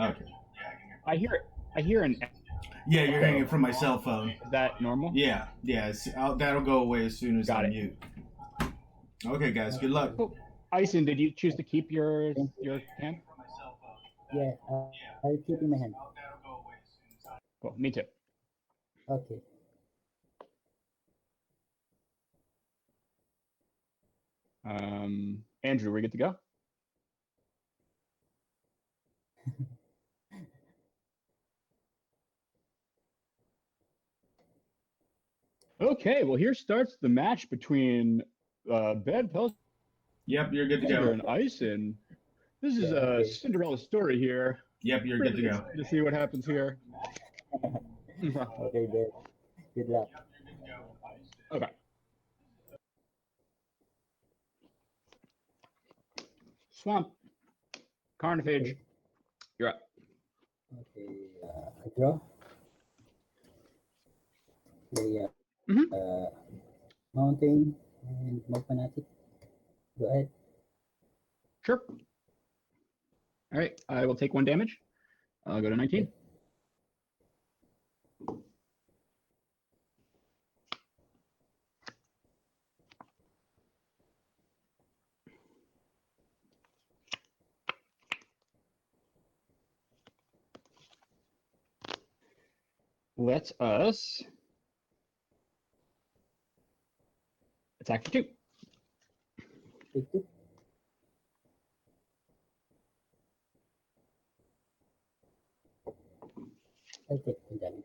Okay. I hear an. Yeah, you're echo. hanging from my cell phone. Is that normal? Yeah, that'll go away as soon as Got I it. mute. Okay, guys, good luck. Cool. Eisen, did you choose to keep your Thank you. your hand? Yeah, I'll keep in my hand. Cool. Me too. Okay. Andrew, we're good to go. Okay, well here starts the match between Ben Pelcyger Yep, you're good to go. and Eisen. This is Yeah, a okay. Cinderella story here. Yep, you're good to go. To see what happens here. Okay, Ben. Good luck. Okay. Swamp. Carnifage. Okay. You're up. Okay, I draw. Play Mountain and Mog Fanatic. Go ahead. Sure. All right, I will take 1 damage. I'll go to 19. Okay. Let us attack for 2. Take 2. I'll take 2 damage.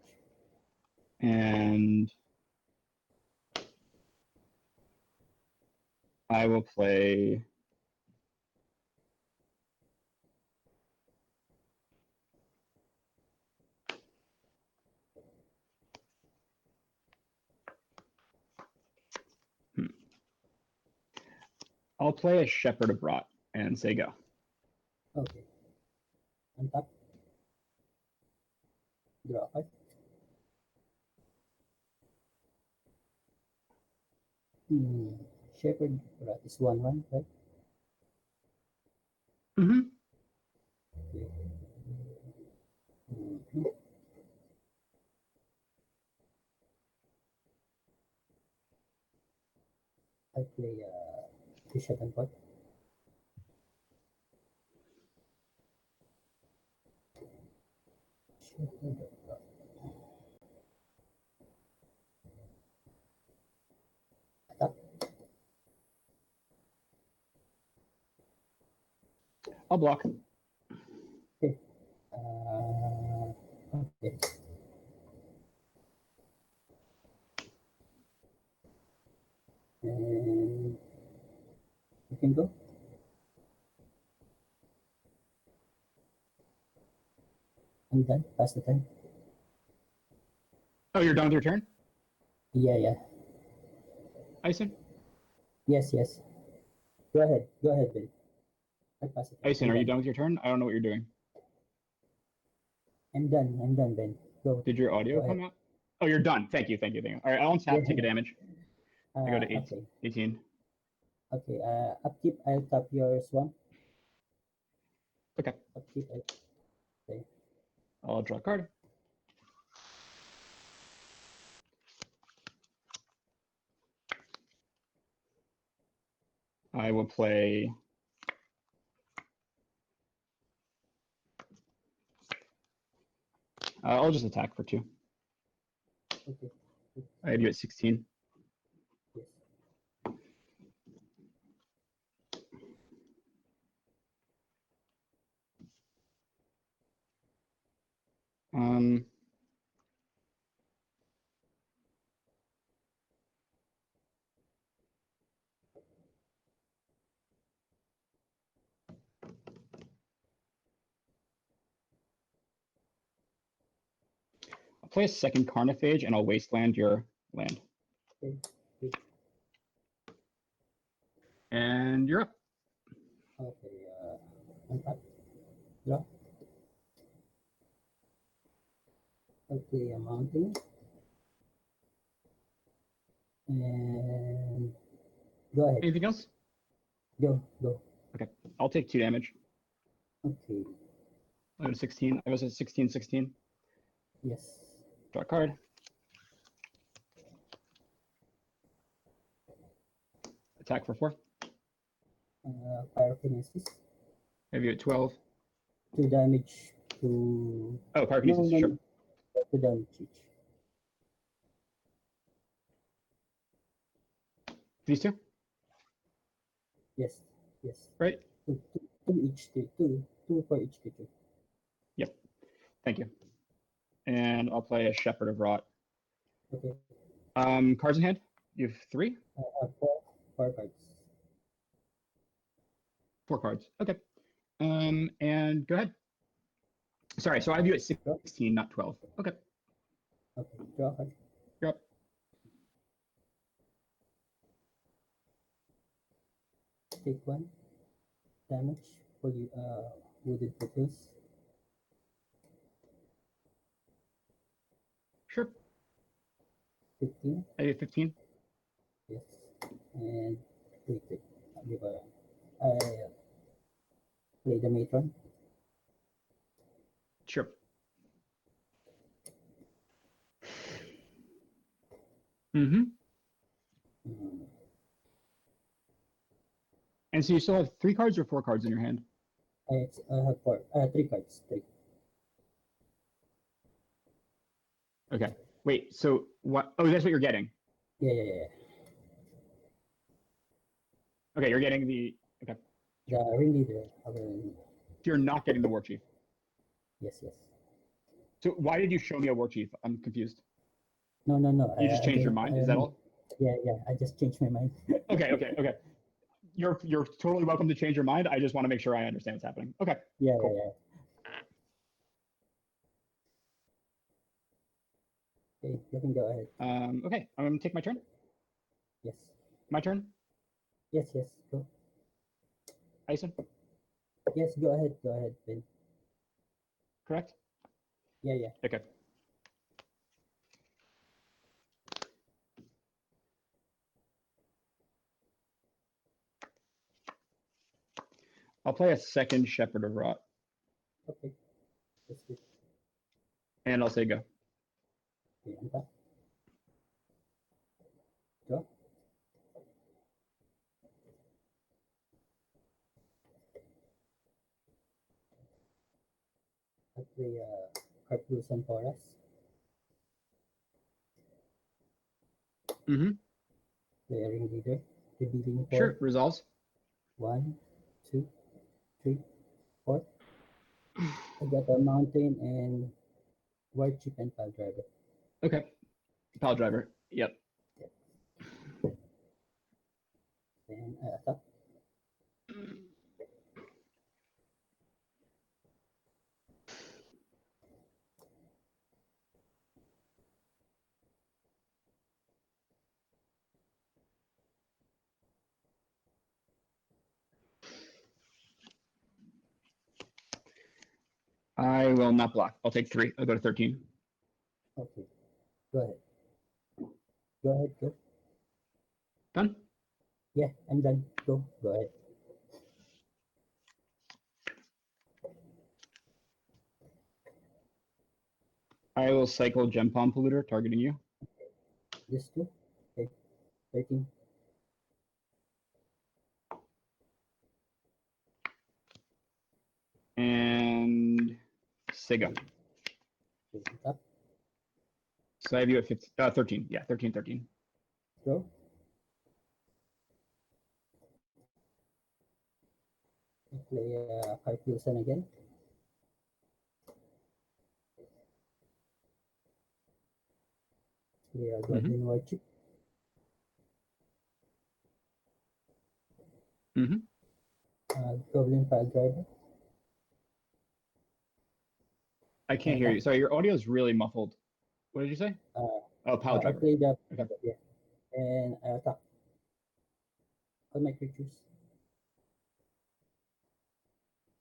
And I will play I'll play a Shepherd of Rot and say go. Okay. Untap. Draw a card. Shepherd Rat is 1/1, right? Mm-hmm. Okay. I play Bishop and Pot. Shepherd of Rat. Attack. I'll block. Okay. Okay. And you can go. I'm done. Pass the time. Oh, you're done with your turn? Yeah, yeah. Eisen? Yes, yes. Go ahead. Go ahead, Bill. I pass the time. Eisen, are you done with your turn? I don't know what you're doing. I'm done. I'm done, Ben. Go. Did your audio Go come ahead. out? Oh, you're done. Thank you, thank you, thank you. All right, I'll untap, take a damage. I go to Okay. 18. Okay. Upkeep. I'll tap your swamp. Okay. Upkeep. Okay. I'll draw a card. I will play I'll just attack for 2. Okay. I have you at 16. Yes. Um, I'll play a second Carnifage and I'll wasteland your land. Okay. Good. And you're up. Okay. Untap. Draw. I'll play a mountain. And go ahead. Anything else? Go. Okay. I'll take 2 damage. Okay. I go to 16. I was at 16, 16. Yes. Draw a card. Attack for 4. Pyrokinesis. Have you at 12? 2 damage to. Oh, No, pyrokinesis, no, sure. no. 2 damage each. These two? Yes. Yes. Right? Two each. Two for each creature. Yep. Thank you. And I'll play a Shepherd of Rot. Okay. Cards in hand? You have 3? I have four cards. 4 cards. Okay. And go ahead. Sorry, so I have you at 16, not 12. Okay. Okay. Draw a card. You're up. Take 1 damage for the wooded focus. Sure. 15. I have 15. Yes. And wait. I play the matron. Sure. Mm-hmm. Mm, And so you still have 3 cards or 4 cards in your hand? I have 3 cards. 3. Okay. Wait, so what? Oh, that's what you're getting. Yeah. Okay, you're getting the. Okay. The ringleader. You're not getting the War Chief. Yes. So why did you show me a War Chief? I'm confused. No. You just changed your mind? Is that all? Yeah. I just changed my mind. Okay. You're totally welcome to change your mind. I just want to make sure I understand what's happening. Okay. Yeah. Cool. Okay, you can go ahead. Okay, I'm gonna take my turn. Yes. My turn. Yes. Go. Eisen, Yes. Go ahead, Ben. correct? Yeah. Okay. I'll play a second Shepherd of Rot, Okay. That's good. and I'll say go. Okay, untap. Draw. I play Carplus and Taurus. Mm-hmm. Play a ringleader. Revealing 4. Sure. Resolves. 1, 2, 3, 4. I got a mountain and white chip and pile driver. Okay. Pile driver. Yep. Then I attack. I will not block. I'll take 3. I'll go to 13. Okay. Go ahead. Go. Done. Yeah, I'm done. Go ahead. I will cycle Gem Palm Polluter, targeting you. Just 2. Okay. 13. And Sega. Okay, untap. So I have you at 15, 13. Yeah, 13. Go. I play Carplus again. Play a Goblin white chip. Mm-hmm. Goblin pile driver. I can't hear you. Sorry, your audio is really muffled. What did you say? Oh, pile I driver. play the Okay. yeah, and I attack all my creatures.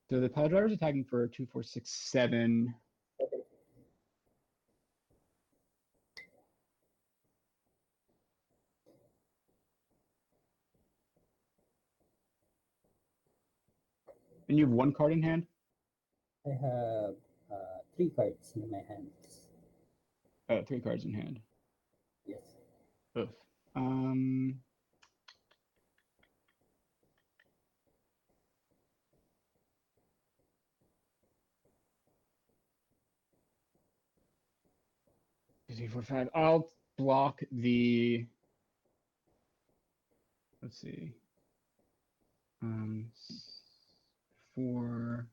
So the pile driver is attacking for 2, 4, 6, 7. Okay. And you have 1 card in hand? I have 3 cards in my hands. 3 cards in hand. Yes. Oof. Two, 4, 5. I'll block the. Let's see. 4.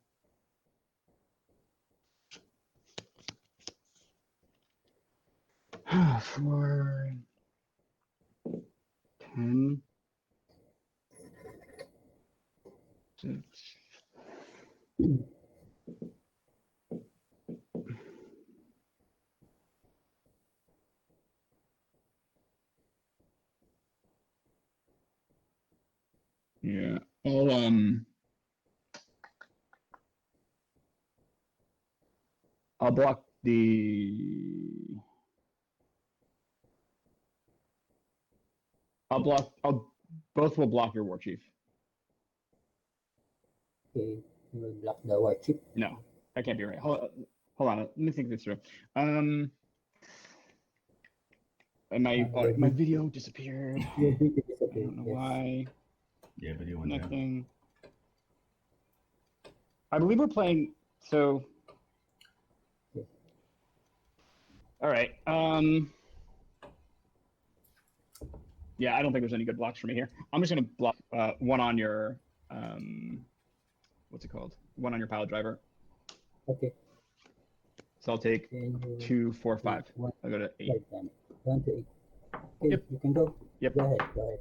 For 10. 6. Yeah. I'll block the. Both will block your war chief. Okay, you will block the war chip. No, that can't be right. Hold on. Let me think this through. And my video disappeared. Your video I disappeared. don't know Yes. why. Yeah, video went down. Nothing. I believe we're playing. So. Yeah. All right. Yeah, I don't think there's any good blocks for me here. I'm just gonna block one on your what's it called? One on your pile driver. Okay. So I'll take Then you 2, 4, 5. one I'll go to 8. right then. 1 to 8. Okay, Yep. you can go. Yep. Go ahead. Go ahead.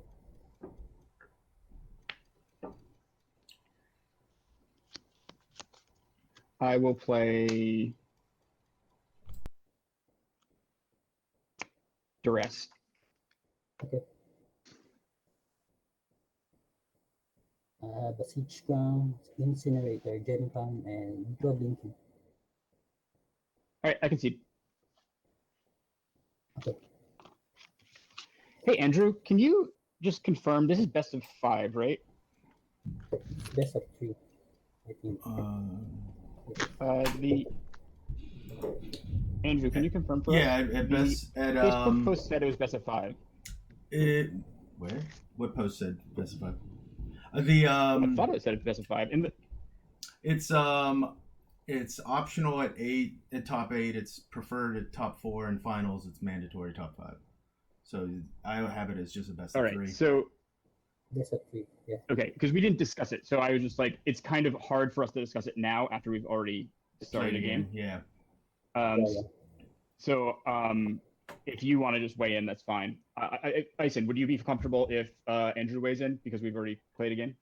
I will play Duress. Okay. Besiege Ground, Incinerator, Gen Con, and Goblin King. All right, I can see. Okay. Hey, Andrew, can you just confirm this is best of 5, right? It's best of 3, I think. The Andrew, can you confirm for us? Yeah, at best at Facebook post said it was best of 5. Where? What post said specify? I thought it said best of 5. It's optional at 8 at top 8. It's preferred at top 4, and finals it's mandatory top 5. So I have it as just a best All of right, 3. so Best of 3, yeah. okay, because we didn't discuss it, so I was just like, it's kind of hard for us to discuss it now after we've already started a game. Yeah. So if you want to just weigh in, that's fine. Eisen, would you be comfortable if Andrew weighs in because we've already played a game?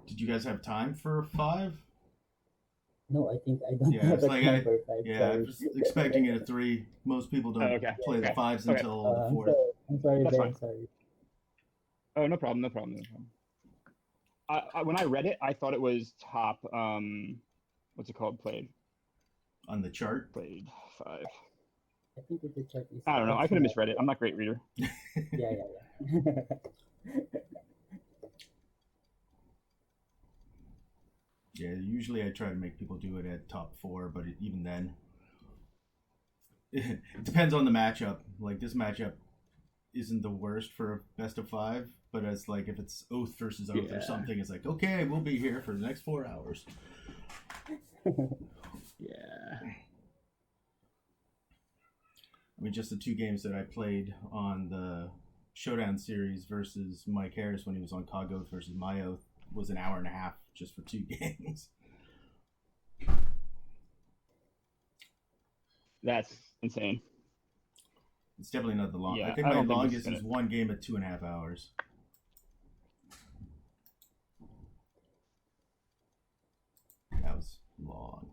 Did you guys have time for 5? No, I think I don't have it's a like number 5. Yeah, sorry. I was expecting it at 3. Most people don't play the 5s until the 4th. I'm sorry, That's Ben. fine. Sorry. Oh, no problem. When I read it, I thought it was top. What's it called? Played On the chart. Played 5. I think the chart is. I don't know. I could have misread it. I'm not a great reader. Yeah. Yeah, usually I try to make people do it at top 4, but even then, it depends on the matchup. Like this matchup isn't the worst for a best of 5, but it's like if it's Oath versus Oath or something, it's like, okay, we'll be here for the next 4 hours. Yeah. I mean, just the 2 games that I played on the Showdown series versus Mike Harris when he was on Cog Oath versus My Oath was an hour and a half just for 2 games. That's insane. It's definitely not the long. Yeah, I think I my don't think longest this is 1 game at 2.5 hours. That was long.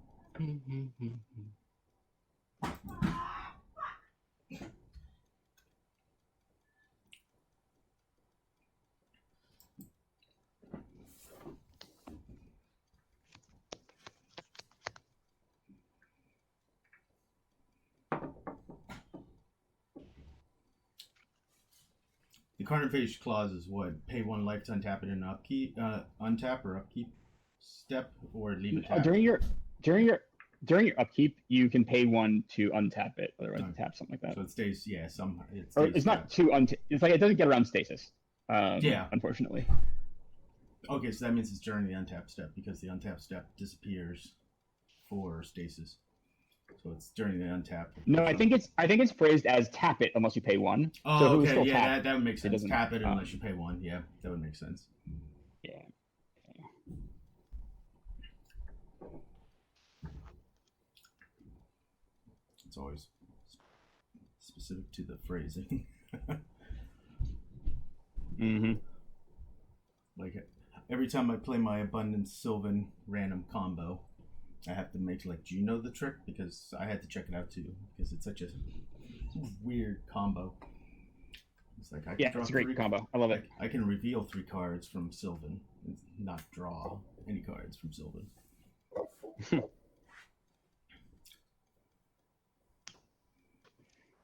The Carnifex clause is what? Pay 1 life to untap it and upkeep, untap or upkeep step, or leave it tapped. During your during your upkeep, you can pay 1 to untap it, otherwise Okay. you tap something like that. So it stays, yeah, it Or stays it's not tapped. too it's like it doesn't get around stasis. Yeah. Unfortunately. Okay, so that means it's during the untap step because the untap step disappears for stasis. So it's during the untap. No, I think it's phrased as tap it unless you pay 1. Oh, so if it was okay, still yeah, tapped, that would make it sense. doesn't- Tap it unless you pay 1. Yeah, that would make sense. Yeah. It's always specific to the phrasing. Mm-hmm. Like every time I play my Abundance Sylvan random combo, I have to make like, do you know the trick? Because I had to check it out too, because it's such a weird combo. It's like I can draw It's a great 3 combo. I love it. I can reveal 3 cards from Sylvan and not draw any cards from Sylvan.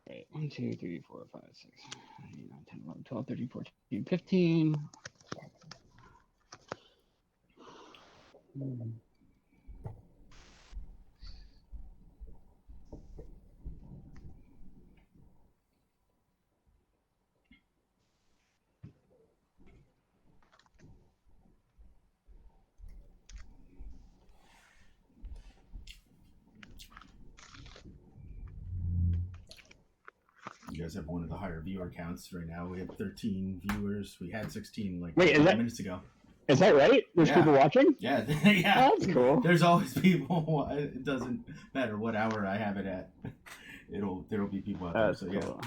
Right. 1, 2, 3, 4, 5, 6, 7, 8, 9, 10, 11, 12, 13, 14, 15. Hmm. You guys have one of the higher viewer counts right now. We have 13 viewers. We had 16 like Wait, is 5 that- minutes ago. Is that right? There's Yeah. people watching? Yeah, yeah. That's cool. There's always people. It doesn't matter what hour I have it at. There'll be people out there. That's So yeah, cool.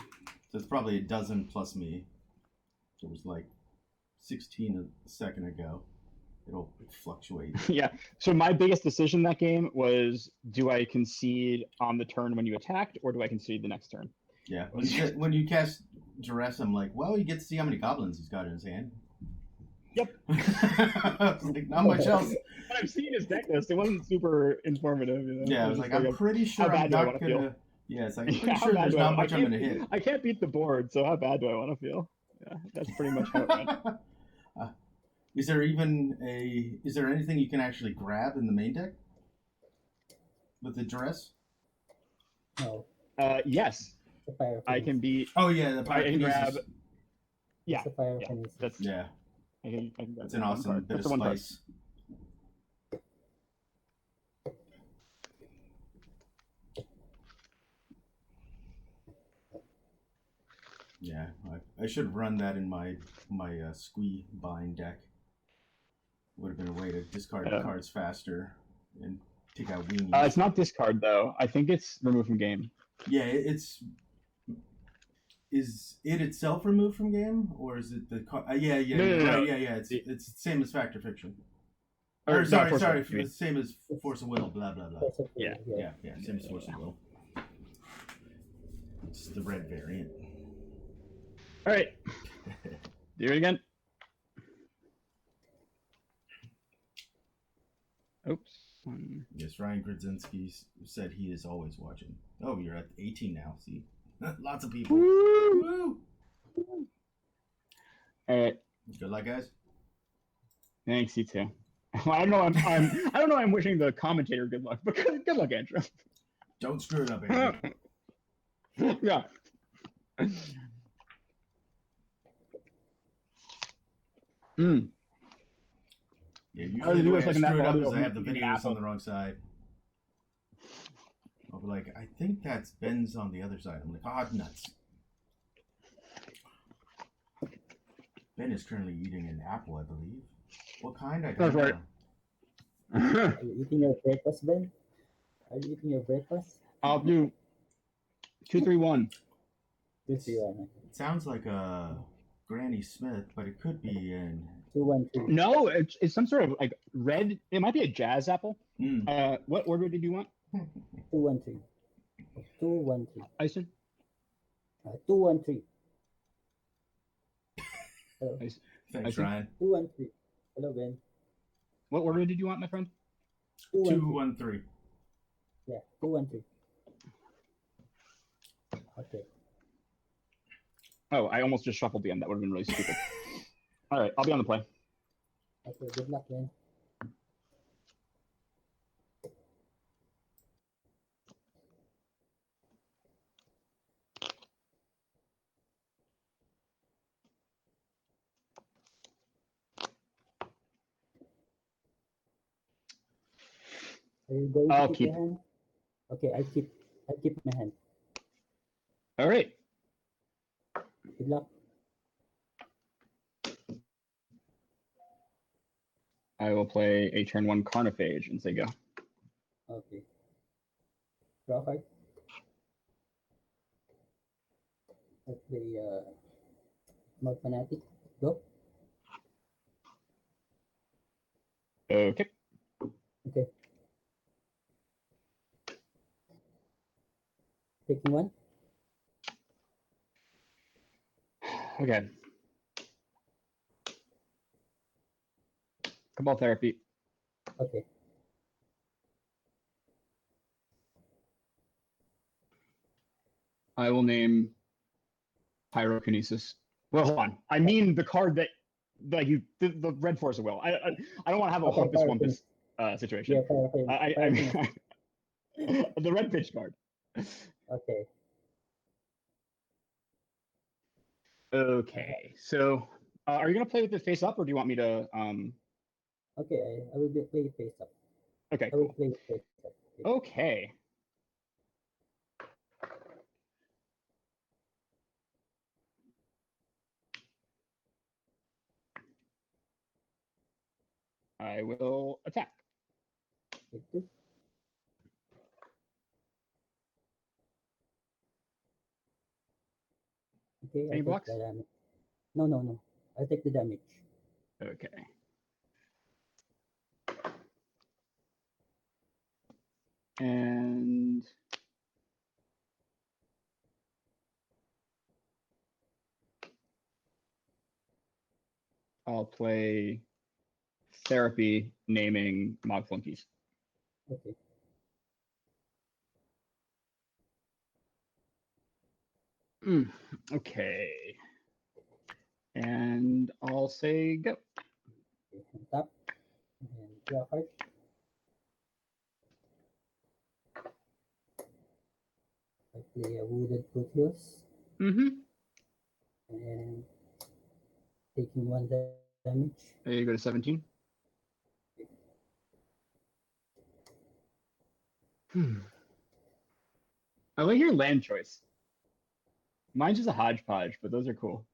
so it's probably a dozen plus me. There was like 16 a second ago. It'll fluctuate. Yeah. So my biggest decision that game was: do I concede on the turn when you attacked, or do I concede the next turn? Yeah. When you cast Duress, I'm like, well, you get to see how many goblins he's got in his hand. Yep. I was like, not much else. But I've seen his deck list. It wasn't super informative. You know? Yeah, I was like, I'm pretty sure I'm bad do I not wanna feel? gonna. Yeah, it's like I'm Yeah, pretty how sure bad there's do I not wanna- much I'm gonna hit. I can't beat the board, so how bad do I want to feel? Yeah, that's pretty much how it went. Is there anything you can actually grab in the main deck with the Duress? No, Yes, it's a fire. I can beat. Oh yeah, the I can grab. pyrokinesis. Yeah, It's a fire. yeah, that's. Yeah, I can grab that's an one awesome card. bit That's of the one card. spice. Yeah, I should run that in my squee bind deck. Would have been a way to discard the cards faster and take out weenies. It's not discard though. I think it's remove from game. Yeah, is it itself removed from game, or is it the card? Yeah, No, right, no. yeah. It's the same as Fact or Fiction. Or, Or no, sorry, Force sorry, of Will, you mean. same as Force of Will. Blah blah blah. Yeah. Yeah, same as Force of Will. It's the red variant. All right, do it again. Oops. Yes, Ryan Grodzinski said he is always watching. Oh, you're at 18 now. See, lots of people. Woo! All right. Good luck, guys. Thanks, you too. I don't know. I don't know. I'm wishing the commentator good luck, but good luck, Andrew. Don't screw it up, Andrew. Yeah. Mm. Yeah, I was usually the way I looking at screw it that up ball, is I have the you videos asshole. on the wrong side. I'll be like, I think that's Ben's on the other side. I'm like, nuts. Ben is currently eating an apple, I believe. What kind? I don't That's know. right. Are you eating your breakfast, Ben? Are you eating your breakfast? I'll do 2, 3, 1. Two, three, one. It sounds like a Granny Smith, but it could be in. 2, 1, 2. No, it's some sort of like red. It might be a jazz apple. Mm. What order did you want, 2, 1, 3. 2, 1, 3. Eisen? 2, 1, 3. Hello. Eisen? Thanks, I Ryan. 2, 1, 3. Hello, Ben. What order did you want, my friend? 2, 1, 3. 2, 1, 3. Yeah, 2, 1, 3. Okay. Oh, I almost just shuffled the end. That would have been really stupid. All right, I'll be on the play. Okay, good luck, Ben. Are you going I'll to keep keep. your hand? Okay, I keep my hand. All right. Good luck. I will play a turn 1 Carnophage and say go. Okay. Draw card. I play Mod Fanatic. Go. Okay. Okay. Taking one. Okay. Cabal Therapy. Okay. I will name Pyrokinesis. Well, hold on. I mean the card that, like the red Force of Will. I don't want to have a Okay, Humpus Pyrokinesis. Wumpus situation. Yeah, Pyrokinesis. I Pyrokinesis. mean, the red pitch card. Okay. Okay, so are you gonna play with this face up, or do you want me to? Okay, I will play it face up. Okay, I will cool. play it face up. Okay. Okay. I will attack. Take two. Okay, I Any take blocks? the damage. No. I take the damage. Okay. And I'll play therapy, naming Mog Flunkies. Okay. Okay. And I'll say go. Okay. And tap. And draw card. I play a Wooded Foothills. Mm-hmm. And taking one damage. There you go to 17. I like your land choice. Mine's just a hodgepodge, but those are cool.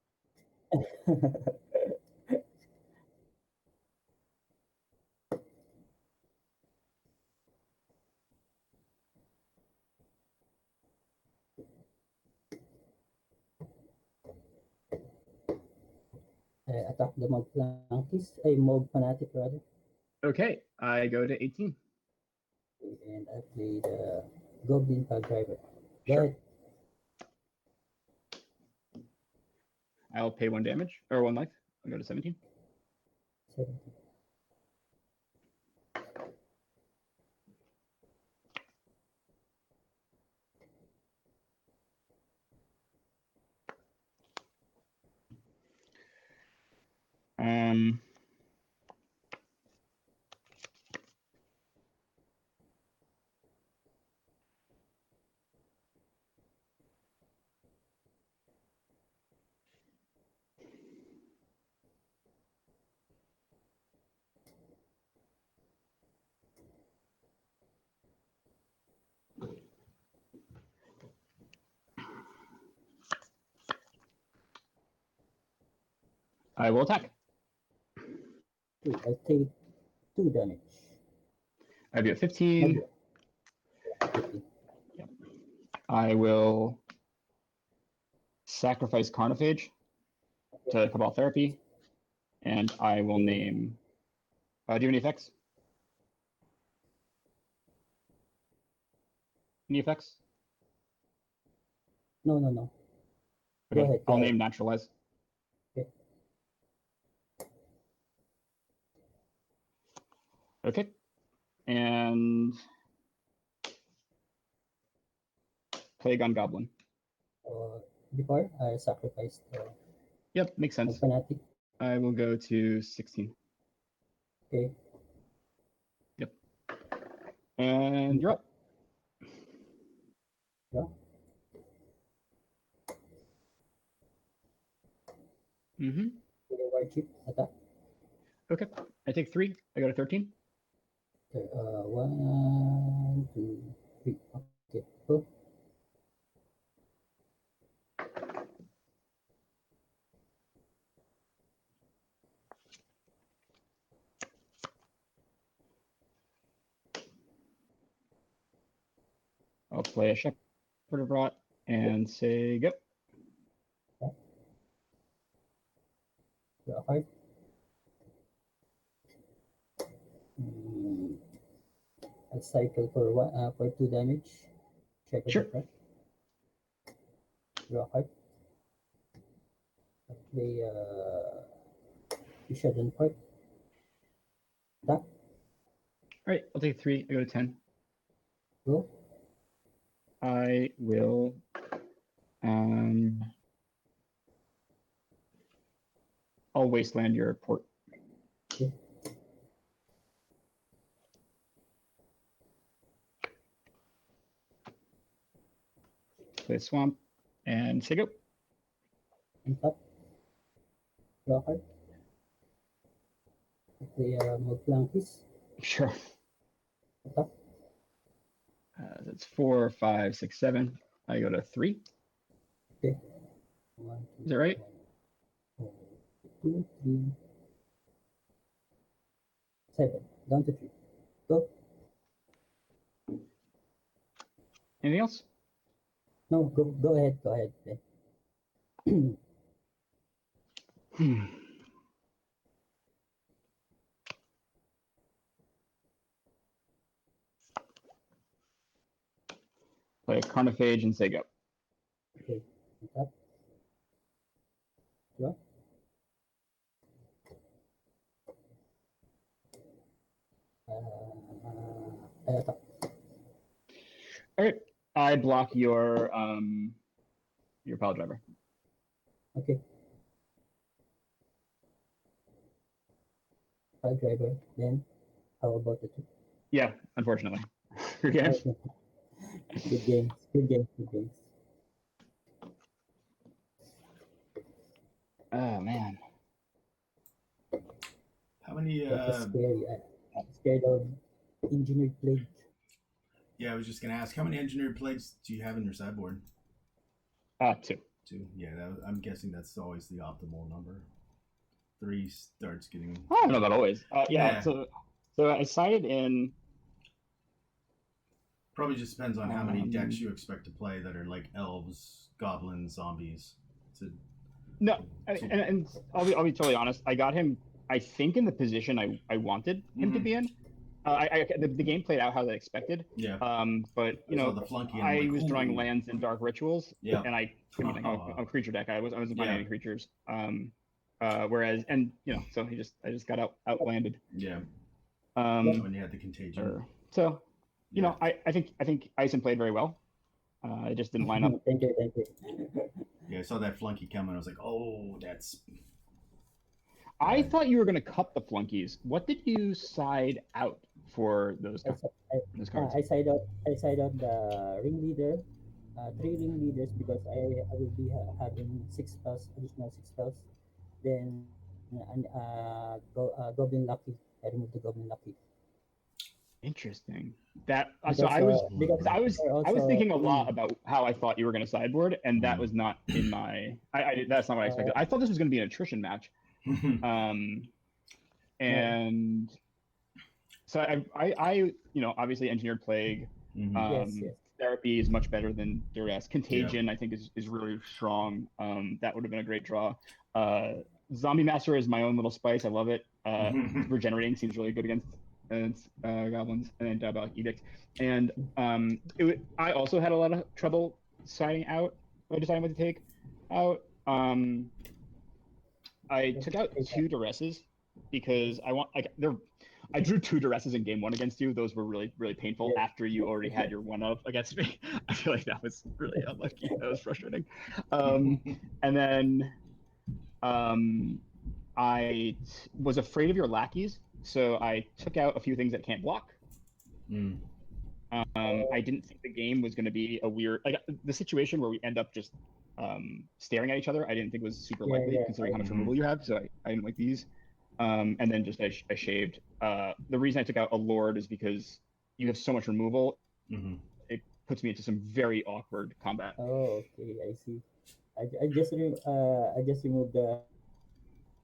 Attack the Mob Flunkies. A Mob Fanatic rather. Okay, I go to 18. And I play the Goblin Pile Driver. Go Sure. ahead. I'll pay 1 damage, or 1 life. I'll go to 17. 17. Um, I will attack. Okay, I take 2 damage. I do a 15. 15. Yep. I will sacrifice Carnophage to Cabal Therapy, and I will name. Do you have any effects? Any effects? No. Go Okay, ahead. I'll name Naturalize. Okay. Okay, and Plague on Goblin. Before I sacrificed Yep, makes Mob sense. Fanatic. I will go to 16. Okay. Yep. And you're up. Yeah. Mm-hmm. White chip attack. Okay, I take 3. I go to 13. One, two, three. Okay, go. I'll play a Shepherd of Rot and say go. Draw a card. Mm, a cycle for one for 2 damage. Check with Sure. the front. Draw a card. Play Shadowrun Park. Tap. All right, I'll take 3. I go to 10. Go. I will. I'll wasteland your port. Okay. Play swamp and say go. And tap. Draw a card. Play more Flunkies. Sure. Tap. That's 4, 5, 6, 7. I go to 3. Okay. 1, 2, Is that right? 1, 2, 3, 7. Down to 3. Go. Anything else? No, go ahead. Go ahead. Okay. Play a Carnophage and say go. Okay. Tap. Draw. Tap. All right. I block your pile driver. Okay. File driver. Then how about the 2? Yeah, unfortunately. Again. Okay. Good games. Good games. Good games. Oh man. How many? That was scary. I'm scared of engineered plague. Yeah, I was just gonna ask, how many engineered plagues do you have in your sideboard? 2. 2. Yeah, I'm guessing that's always the optimal number. 3 starts getting. I don't know about always. Yeah. So I sided in. Probably just depends on how many decks you expect to play that are like elves, goblins, zombies. No, and I'll be totally honest. I got him, I think, in the position I wanted him to be in. The game played out how I expected. Yeah. But you know, the flunky and I like, was ooh. drawing lands and dark rituals. Yeah. And I mean, like, I'm a creature deck. I wasn't playing Yeah. any creatures. Whereas, and you know, so I just got outlanded. Yeah. When you had the contagion. So, you know, I think Eisen played very well. It just didn't line up. Thank you. Yeah, I saw that flunky coming. I was like, oh, that's. I thought you were going to cut the flunkies. What did you side out for those cards? I side out the ringleader, 3 ringleaders because I will be having 6 spells, additional 6 spells. Then Goblin Lucky. I removed the Goblin Lucky. Interesting. That Because, so I was because I was also, thinking a lot about how I thought you were going to sideboard, and that was not in my. That's not what I expected. I thought this was going to be an attrition match. And so I you know, obviously engineered plague. Yes. Therapy is much better than duress. Contagion, I think, is really strong. That would have been a great draw. Zombie Master is my own little spice. I love it. Regenerating seems really good against goblins and Diabolic Edict. And I also had a lot of trouble deciding what to take out. I took out 2 duresses because I drew 2 duresses in game 1 against you. Those were really, really painful after you already had your 1-of against me. I feel like that was really unlucky. That was frustrating. And then I was afraid of your lackeys, so I took out a few things that can't block. I didn't think the game was going to be a weird, like the situation where we end up just staring at each other. I didn't think was super likely considering how much removal you have, so I didn't like these. and then just I shaved. The reason I took out a Lord is because you have so much removal. Mm-hmm. It puts me into some very awkward combat. Oh, okay, I see. I just removed the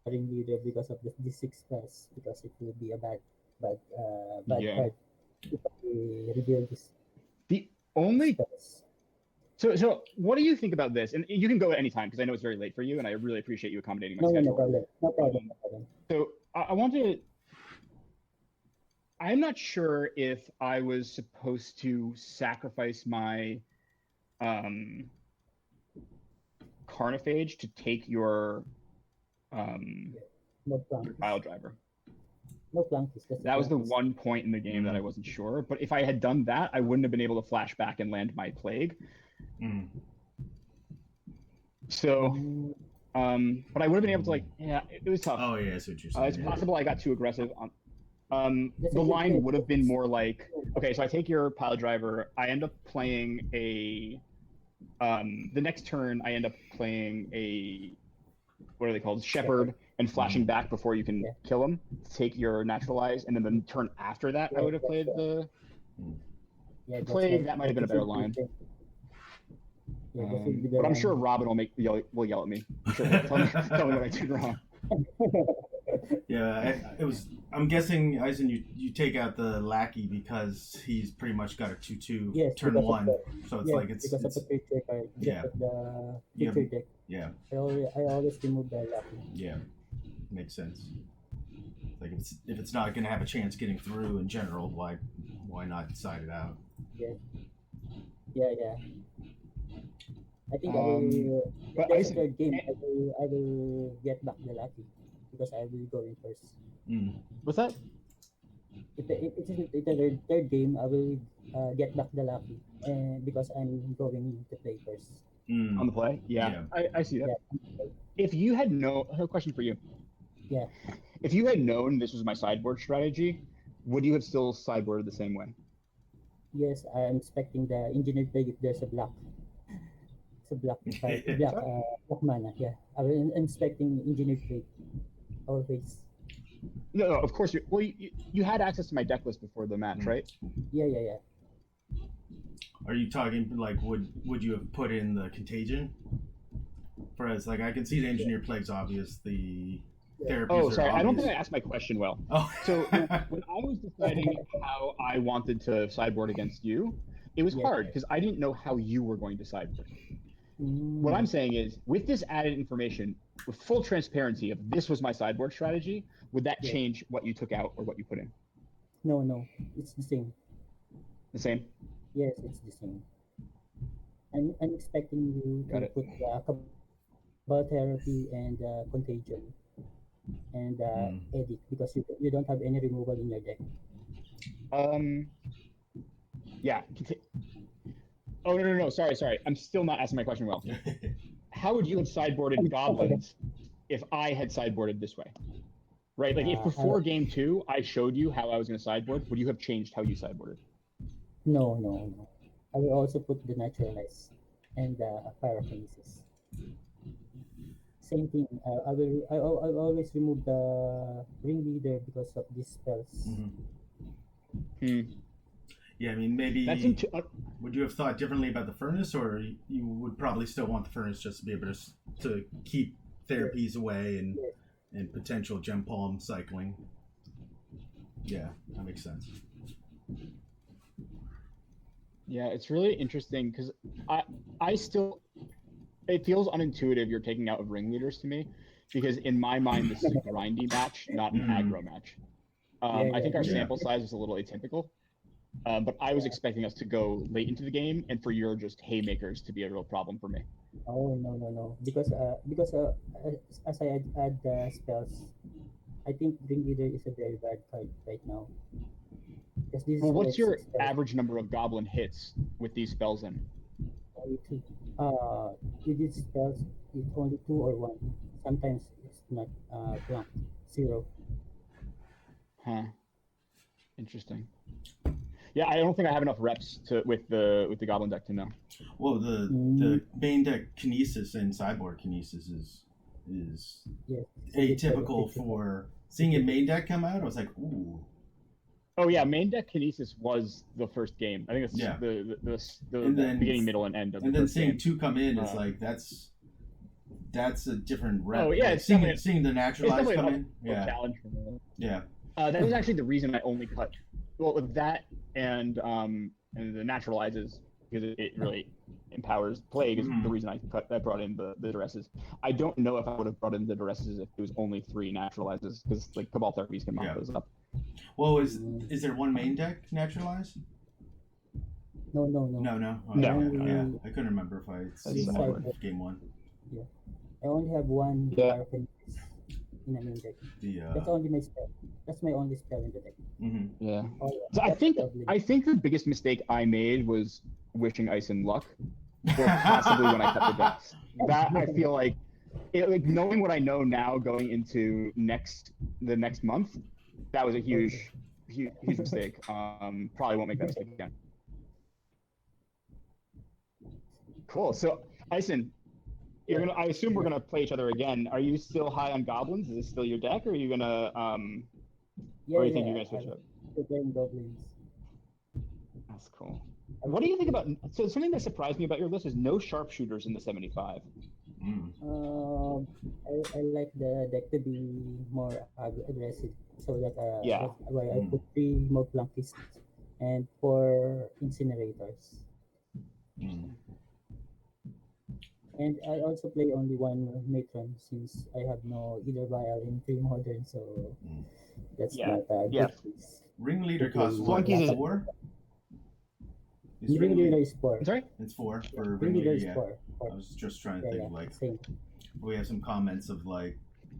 ringleader because of the 6 plus because it will be a bad Yeah. card if I reveal this The only spells. so what do you think about this? And you can go at any time because I know it's very late for you, and I really appreciate you accommodating my No, no, no schedule. problem. No problem. Um, No problem. so I want to. I'm not sure if I was supposed to sacrifice my um, Carnophage to take No your planks. pile driver. No planks. That's That was the planks. one point in the game that I wasn't sure. But if I had done that, I wouldn't have been able to flash back and land my plague. Mm. So, Mm, but I would have been able to it was tough. Oh yeah, that's what you're saying. It's possible I got too aggressive on. that's a The good line trade. would have been more like, okay, so I take your pile driver. I end up playing the next turn I end up playing a, what are they called? Shepherd, and flashing back before you can Yeah. kill him. Take your naturalize, and then the turn after that, I would have played the Yeah, plague. That might have been a better line. Yeah, that should be the But I'm line. sure Robin will yell at me. I'm sure he'll tell me what I did wrong. Yeah, I'm guessing, Eisen, you take out the lackey because he's pretty much got a 2/2 Yes, turn because of one, the- so it's Yeah, like it's because of the creature card. yeah. Because of the Yeah. creature deck. yeah, I always remove the lucky. yeah, makes sense. Like if it's not going to have a chance getting through in general, why not side it out? Yeah. Yeah. I think But there's Eisen- a third game. I will get back the lucky because I will go in first. What's that? If it's a third game, I will get back the lucky, and because I'm going to play first. On the play? Yeah. I see that. Yeah. If you had I have a question for you. Yeah. If you had known this was my sideboard strategy, would you have still sideboarded the same way? Yes, I'm expecting the engineered plague if there's a block. It's a block block mana. Yeah, I'm expecting engineered plague always. No, of course. You had access to my deck list before the match, right? Yeah. Are you talking like would you have put in the contagion? Whereas like I can see the engineered plague's obvious, the therapies Oh, are sorry. obvious. I don't think I asked my question well. Oh. So when I was deciding how I wanted to sideboard against you, it was hard because I didn't know how you were going to sideboard. What I'm saying is, with this added information, with full transparency of this was my sideboard strategy, would that change what you took out or what you put in? No, it's the same. The same? Yes, it's the same. I'm expecting you to put Cabal Therapy and Contagion and Edict because you don't have any removal in your deck. Yeah. Oh, no. Sorry. I'm still not asking my question well. How would you have sideboarded Goblins if I had sideboarded this way? Right? Like, if before game 2 I showed you how I was going to sideboard, would you have changed how you sideboarded? No. I will also put the Naturalize and Pyrokinesis. Same thing. I'll always remove the Ringleader because of these spells. Yeah, I mean, maybe That's would you have thought differently about the furnace, or you would probably still want the furnace just to be able to keep therapies away and potential gem palm cycling? Yeah, that makes sense. Yeah, it's really interesting because I still, it feels unintuitive you're taking out of ringleaders to me, because in my mind this is a grindy match, not an aggro match. I think our sample size is a little atypical. But I was expecting us to go late into the game and for your just haymakers to be a real problem for me. Oh no, because as I add the spells, I think Ringleader is a very bad card right now. Because this Well, is what's your spells. average number of goblin hits with these spells in? Only 2. With these spells, it's only 2 or 1. Sometimes it's not blank 0. Huh. Interesting. Yeah, I don't think I have enough reps with the goblin deck to know. Well, the main deck Kinesis and sideboard Kinesis is atypical for seeing a main deck come out, I was like, ooh. Oh yeah, main deck Kinesis was the first game. I think it's Yeah. the And then- beginning, middle, and end of And the then first seeing game. two come in, it's like that's a different rep. Oh, yeah, like it's definitely- seeing the naturalized definitely come a in. little Yeah, challenge for me. yeah, That was actually the reason I only cut. Well, with that and the naturalizes, because it really empowers Plague is the reason I brought in the duresses. I don't know if I would have brought in the duresses if it was only 3 naturalizes, because like Cabal therapies can mop those up. Well, is there one main deck naturalized? No. No. Oh, No. Yeah. I couldn't remember if I had seen one with game 1. Yeah. I only have one Pyrokinesis in a main deck. That's only my spell. That's my only spell in the deck. Yeah. Oh, So I think the biggest mistake I made was wishing Eisen luck, or possibly when I cut the decks. That I feel like, knowing what I know now going into the next month, that was a huge mistake. Probably won't make that mistake again. Cool. So Eisen, I assume we're gonna play each other again. Are you still high on Goblins? Is this still your deck, or are you gonna or do you think you're gonna switch it up? We're playing Goblins. That's cool. What do you think about? So something that surprised me about your list is no sharpshooters in the 75. I like the deck to be more aggressive, so that that's why I put 3 more Flunkies and 4 incinerators. And I also play only 1 matron since I have no either vial in Premodern, so that's not a good piece. Ringleader costs Flunkies is 4? Ringleader is 4. I'm sorry? It's 4 for Ringleader Ringleader. is 4. I was just trying to think like same. we have some comments of like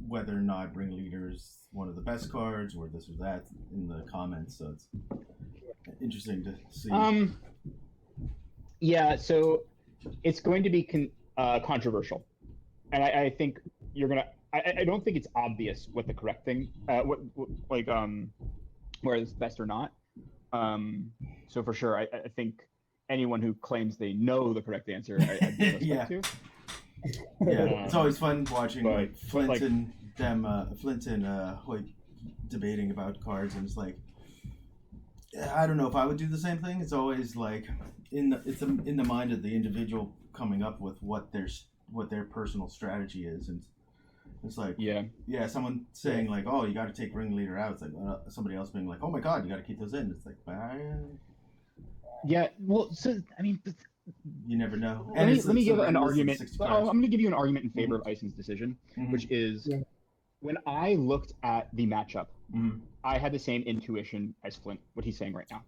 whether or not Ringleader is one of the best cards or this or that in the comments, so it's interesting to see. Yeah, so it's going to be controversial, and I think you're gonna. I don't think it's obvious what the correct thing, where it's best or not. So for sure, I think anyone who claims they know the correct answer, I'd be respect to. Yeah, it's always fun watching like Flint and Hoyt debating about cards, and it's like, I don't know if I would do the same thing. It's always like in the mind of the individual coming up with what their personal strategy is, and it's like someone saying like, oh, you got to take Ringleader out. It's like somebody else being like, oh my god, you got to keep those in. It's like, yeah, well, so I mean, you never know. Let me give an argument. I'm going to give you an argument in favor of Eisen's decision, which is when I looked at the matchup, I had the same intuition as Flint, what he's saying right now.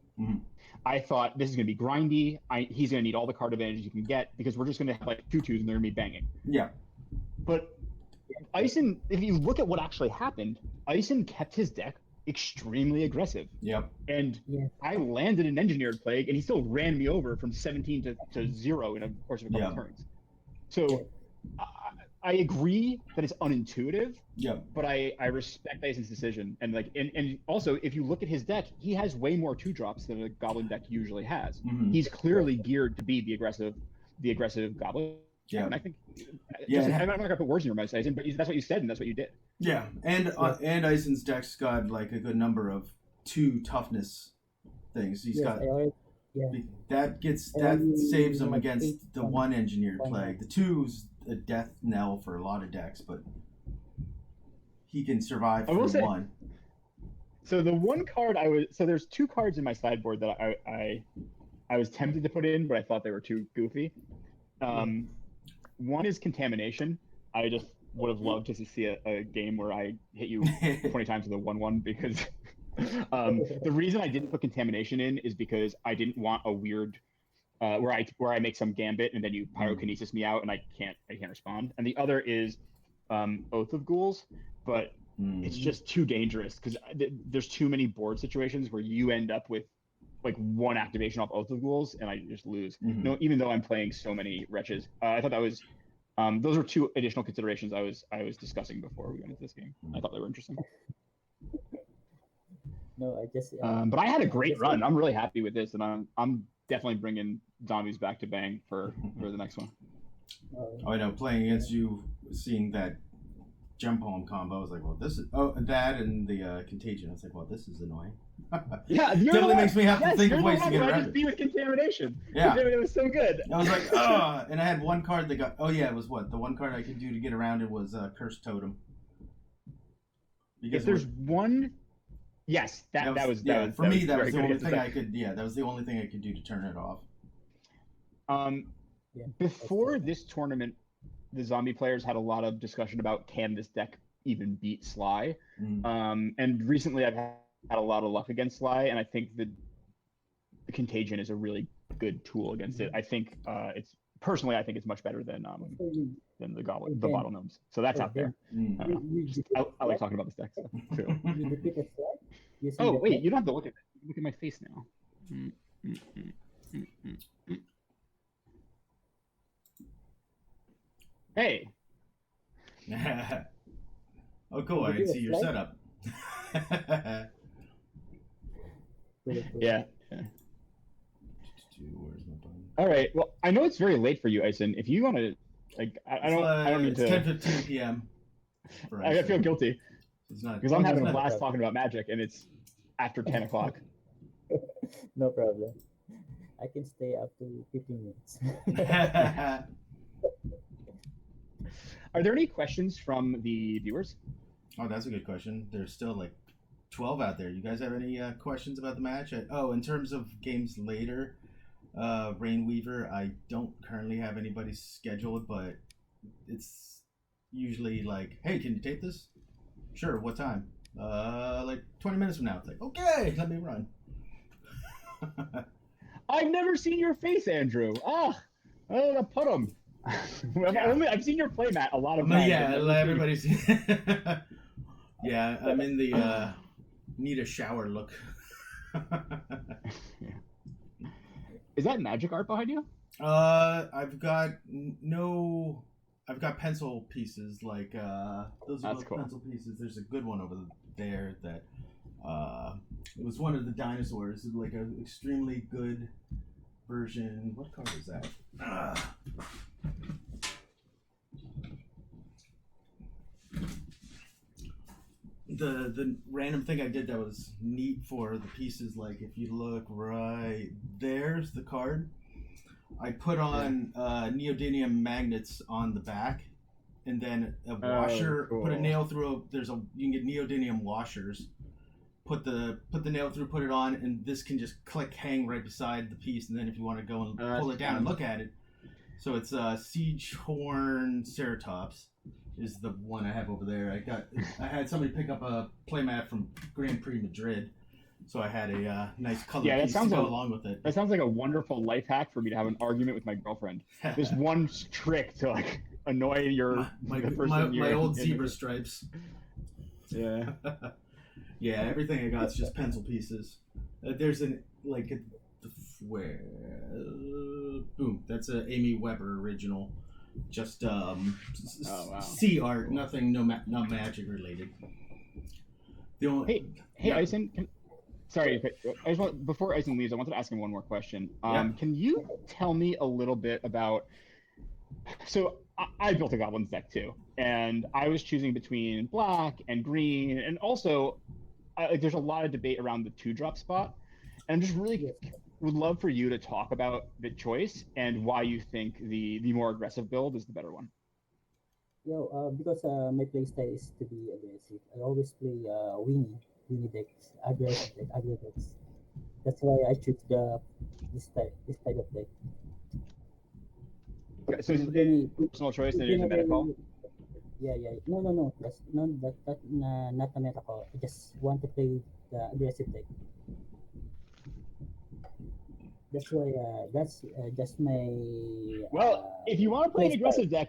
I thought this is going to be grindy. He's going to need all the card advantages you can get because we're just going to have like 2/2s and they're going to be banging. Yeah. But Eisen, if you look at what actually happened, Eisen kept his deck extremely aggressive. Yep. And I landed an Engineered Plague, and he still ran me over from 17 to 0 in a course of a couple turns. So I agree that it's unintuitive. Yeah. But I respect Eisen's decision, and and also if you look at his deck, he has way more 2-drops than a Goblin deck usually has. He's clearly geared to be the aggressive Goblin. Yeah, and I think. I'm not gonna put words in your mouth, Eisen, but that's what you said, and that's what you did. Yeah, and Eisen's deck's got like a good number of 2 toughness things. He's got that saves him against the 1 Engineered Plague. The 2's a death knell for a lot of decks, but he can survive through 1. So the one card there's 2 cards in my sideboard that I was tempted to put in, but I thought they were too goofy. One is Contamination. I just would have loved to see a game where I hit you 20 times with a 1/1 because the reason I didn't put Contamination in is because I didn't want a weird where I make some gambit and then you pyrokinesis me out and I can't respond. And the other is Oath of Ghouls, but it's just too dangerous because there's too many board situations where you end up with like 1 activation off Oath of Ghouls and I just lose. No, even though I'm playing so many wretches. I thought that was those were 2 additional considerations I was discussing before we went into this game. I thought they were interesting. No, I just. But I had a great run. I'm really happy with this, and I'm definitely bringing zombies back to bang for the next one. I know playing against you, seeing that jump home combo. I was like, well, this is that and the contagion. I was like, well, this is annoying. Yeah, Definitely makes me have to think of ways to get around just it. be with contamination. Yeah, it was so good. I was like, oh, and I had one card that got. Oh yeah, it was what the one card I could do to get around it was Cursed Totem. Because if there's one, yes, that was for me that was the only thing I could. Yeah, that was the only thing I could do to turn it off. Before this tournament, the zombie players had a lot of discussion about can this deck even beat Sly. And recently I've had a lot of luck against Sly, and I think the Contagion is a really good tool against it. I think it's personally, I think it's much better than the Goblin, the Bottle Gnomes. So that's out there. I like talking about this deck stuff too. Oh wait, you don't have to look at it. Look at my face now. Hey. Oh, cool! I didn't see your setup. Yeah. All right. Well, I know it's very late for you, Eisen. If you want to, like, I don't need to. It's 10:15 p.m. I feel guilty. It's not because I'm having a blast talking about Magic, and it's after 10 o'clock. No problem. I can stay up to 15 minutes. Are there any questions from the viewers? Oh, that's a good question. There's still like 12 out there. You guys have any questions about the match? In terms of games later, Rainweaver, I don't currently have anybody scheduled, but it's usually like, hey, can you tape this? Sure, what time? Like 20 minutes from now. It's like, okay, let me run. I've never seen your face, Andrew. Oh, put him. I've seen your playmat a lot of times. Yeah, everybody's. Yeah, I'm in the need a shower look. Is that magic art behind you? I've got pencil pieces like those are cool. Pencil pieces. There's a good one over there that it was one of the dinosaurs, like an extremely good version. What card is that? The random thing I did that was neat for the pieces, like if you look right there's the card. I put on neodymium magnets on the back, and then a washer. Cool. Put a nail through. You can get neodymium washers. Put the nail through, put it on, and this can just hang right beside the piece. And then if you want to go and pull it down and look at it, so it's Siege Horn Ceratops is the one I have over there. I had somebody pick up a playmat from Grand Prix Madrid. So I had a nice color piece to go along with it. That sounds like a wonderful life hack for me to have an argument with my girlfriend. There's one trick to like annoy my old zebra stripes. Yeah. Yeah, everything I got is just pencil pieces. There's boom. That's a Amy Weber original. Just sea art, nothing, not magic related. Hey, Eisen. Sorry, before Eisen leaves, I wanted to ask him one more question. Can you tell me a little bit about? So I built a Goblins deck too, and I was choosing between black and green, and also there's a lot of debate around the 2-drop spot. And I'm just really would love for you to talk about the choice and why you think the more aggressive build is the better one. Because my playstyle is to be aggressive. I always play Winnie decks, aggressive decks. That's why I choose this type of deck. Okay, so is it personal choice and it's a meta call? Yeah. No. That's not a meta call. I just want to play the aggressive deck. That's why. That's just my. If you want to play an aggressive deck.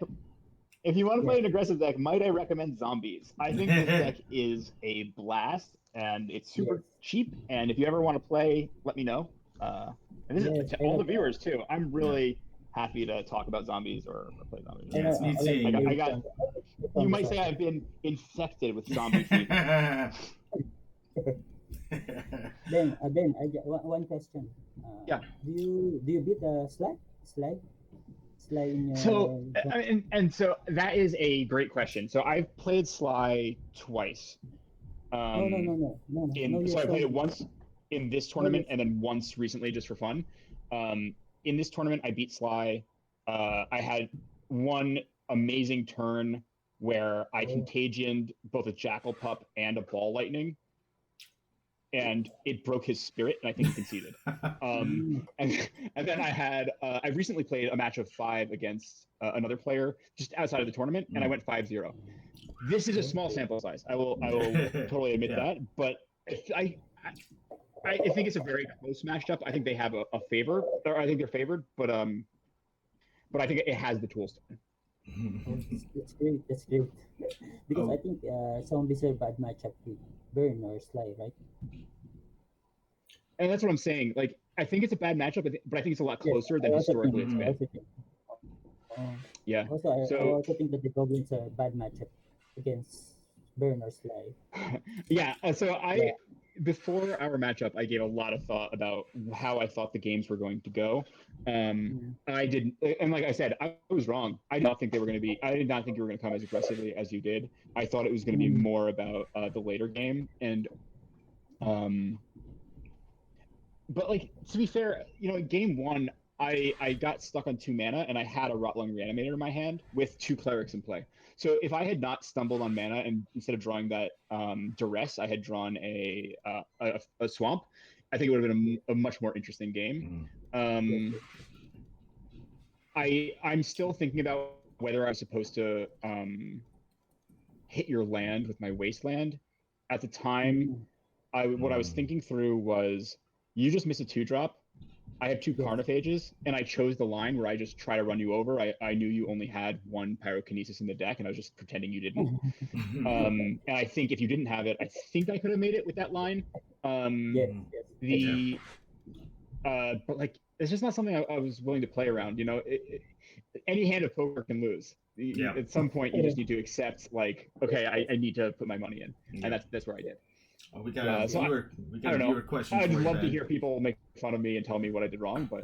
If you want to play an aggressive deck, might I recommend Zombies? I think this deck is a blast, and it's super cheap. And if you ever want to play, let me know. And this is to all the viewers too. I'm really happy to talk about Zombies or play Zombies. Yeah, it's neat seeing. You might say I've been infected with zombie fever. Ben, I got one question. Do you beat the Slag? Sly in your So so that is a great question. So I've played Sly twice. No, So you're I played it showing. once in this No, tournament and then once recently just for fun. In this tournament, I beat Sly. I had one amazing turn where I contagioned both a Jackal Pup and a Ball Lightning, and it broke his spirit, and I think he conceded. And then I recently played a match of 5 against another player just outside of the tournament, and I went 5-0. This is a small sample size. I will totally admit that, but I think it's a very close matchup. I think they have a favor, or I think they're favored, but I think it has the tools to win. That's great. That's great. Because Oh. I think Zombies are bad matchup with Burn or Sly, right? And that's what I'm saying. Like, I think it's a bad matchup, but I think it's a lot closer than I also historically think, it's been. Yeah. Also, I So also think that the Goblins are a bad matchup against Burn or Sly. yeah. Before our matchup, I gave a lot of thought about how I thought the games were going to go. I didn't, and like I said, I was wrong. I did not think you were going to come as aggressively as you did. I thought it was going to be more about the later game, and but like, to be fair, game 1, I got stuck on 2 mana, and I had a Rotlung Reanimator in my hand with 2 clerics in play. So if I had not stumbled on mana, and instead of drawing that duress, I had drawn a swamp, I think it would have been a much more interesting game. I'm still thinking about whether I was supposed to hit your land with my wasteland. At the time, what I was thinking through was, you just missed a 2-drop. I have 2 Carnophages, and I chose the line where I just try to run you over. I knew you only had 1 Pyrokinesis in the deck, and I was just pretending you didn't. And I think if you didn't have it, I think I could have made it with that line. But like, it's just not something I was willing to play around. Any hand of poker can lose. At some point, you just need to accept, like, okay, I need to put my money in, and that's where I did. Oh, we got a viewer question. I'd love to hear people make fun of me and tell me what I did wrong, but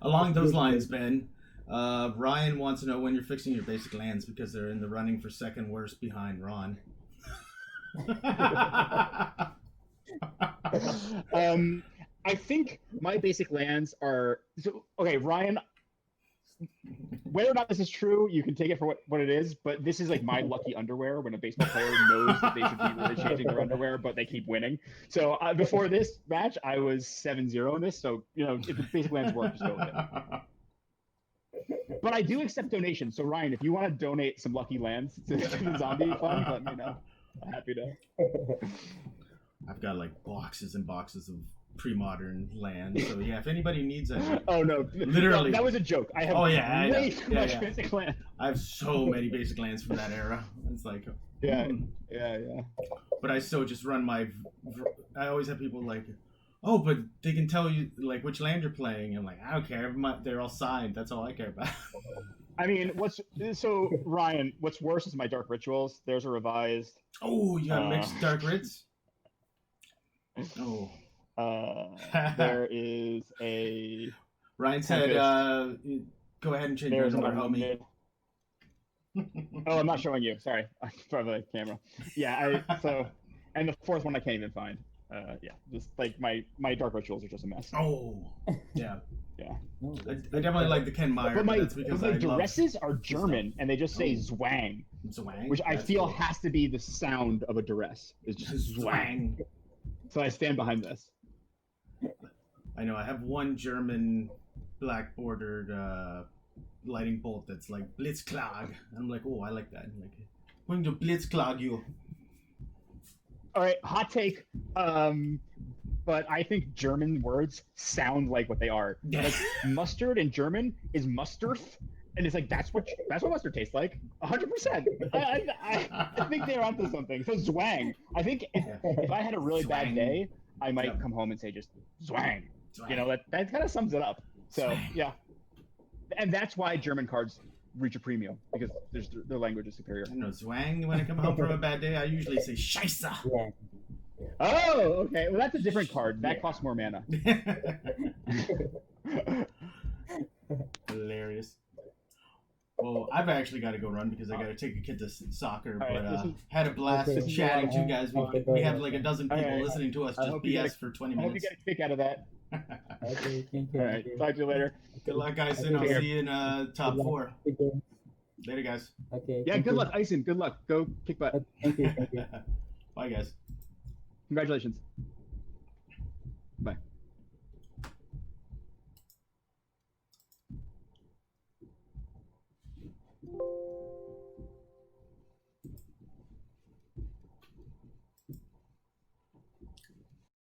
along those lines, Ben, Ryan wants to know when you're fixing your basic lands because they're in the running for second worst behind Ron. I think my basic lands are okay, Ryan. Whether or not this is true, you can take it for what it is, but this is like my lucky underwear when a baseball player knows that they should be really changing their underwear, but they keep winning. So before this match, I was 7-0 in this, so if the basic lands work, just go with it. But I do accept donations, so Ryan, if you want to donate some lucky lands to the zombie fund, let me know. I'm happy to. I've got like boxes and boxes of Premodern land, so yeah, if anybody needs any. Oh no, literally, that was a joke. I have way too much basic land. I have so many basic lands from that era. It's like yeah. But I still just run my. I always have people like, oh, but they can tell you like which land you're playing. I'm like, I don't care. They're all signed. That's all I care about. I mean, Ryan? What's worse is my Dark Rituals. There's a revised. Oh, you got mixed Dark Rids. Oh. There is a. Ryan said, "Go ahead and change your number, homie." Oh, I'm not showing you. Sorry, from the camera. Yeah, and the 4th one I can't even find. Just like my Dark Rituals are just a mess. Oh, yeah. Yeah. I definitely like the Ken Meyer, but that's because my duresses are German, and they just say zwang. Zwang? Which I feel has to be the sound of a duress. It's just zwang. So I stand behind this. I know. I have one German black bordered lightning bolt that's like Blitzklag. I'm like, oh, I like that. I'm like, going to Blitzklag you. All right, hot take. But I think German words sound like what they are. Like mustard in German is Musterf, and it's like that's what mustard tastes like. 100%. I think they're onto something. So zwang. I think if I had a really bad day, I might come home and say just zwang. That kind of sums it up. So yeah, and that's why German cards reach a premium, because their language is superior. I know zwang. When I come home from a bad day, I usually say scheisse. Yeah. Oh, okay. Well, that's a different card. That costs more mana. Hilarious. I've actually got to go run because I got to take a kid to soccer. All right, But this is- had a blast Okay. chatting to you guys. We have like a dozen All people right. listening to us I just hope you get BS for 20 I hope you minutes. get a kick out of that. Okay, thank you. All right, talk to you later. Good luck, guys, and I'll Okay. see you in top Good luck. 4. Okay. Later, guys. Okay. Yeah, thank good you. luck, Eisen. Good luck. Go kick butt. Thank you. Thank you. Bye, guys. Congratulations.